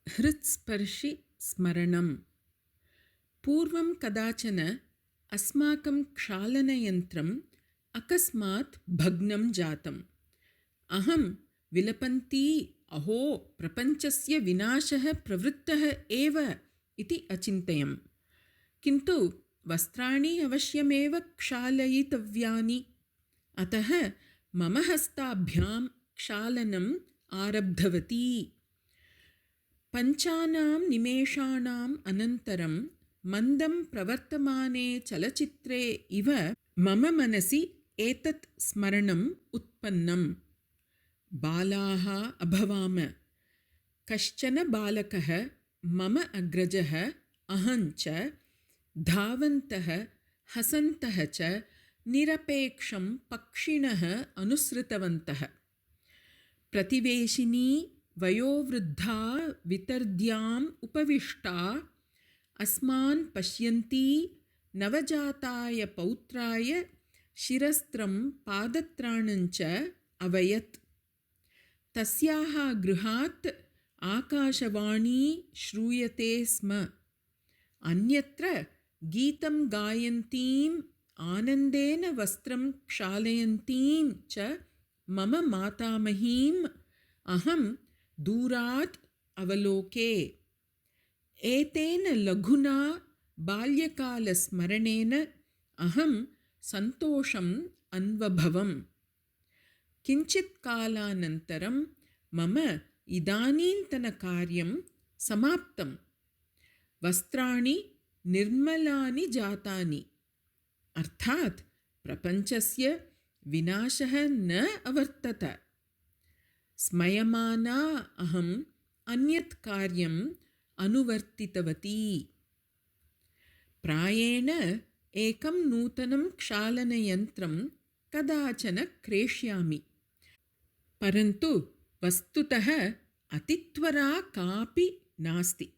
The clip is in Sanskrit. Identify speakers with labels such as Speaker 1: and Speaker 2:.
Speaker 1: हृत्स्पर्शि स्मरणम्। पूर्वं कदाचन अस्माकं क्षालनयन्त्रम् अकस्मात् भग्नं जातम्। अहं विलपन्ती अहो प्रपञ्चस्य विनाशः प्रवृत्तः एव इति अचिन्तयम्। किन्तु वस्त्राणि अवश्यमेव क्षालयितव्यानि। अतः मम हस्ताभ्यां क्षालनम् आरब्धवती। 5 निमेषाणाम् अनन्तरं मन्दं प्रवर्तमाने चलचित्रे इव मम मनसि एतत् स्मरणम् उत्पन्नम्। बालाः अभवाम। कश्चन बालकः, मम अग्रजः, अहञ्च धावन्तः हसन्तः च निरपेक्षं पक्षिणः अनुसृतवन्तः। प्रतिवेशिनी वयोवृद्धा वितर्द्याम् उपविष्टा अस्मान् पश्यन्ती नवजाताय पौत्राय शिरस्त्रं पादत्राणञ्च अवयत्। तस्याः गृहात् आकाशवाणी श्रूयते स्म। अन्यत्र गीतं गायन्तीम् आनन्देन वस्त्रं क्षालयन्तीं च मम मातामहीम् अहं दूरात् अवलोके। एतेन लघुना बाल्यकालस्मरणेन अहं सन्तोषम् अन्वभवम्। किञ्चित् कालानन्तरं मम इदानीन्तनकार्यं समाप्तम्। वस्त्राणि निर्मलानि जातानि, अर्थात् प्रपञ्चस्य विनाशः न अवर्तत। स्मयमाना अहम् अन्यत् कार्यम् अनुवर्तितवती। प्रायेण एकं नूतनं क्षालनयन्त्रं कदाचन क्रेष्यामि। परन्तु वस्तुतः अतित्वरा कापि नास्ति।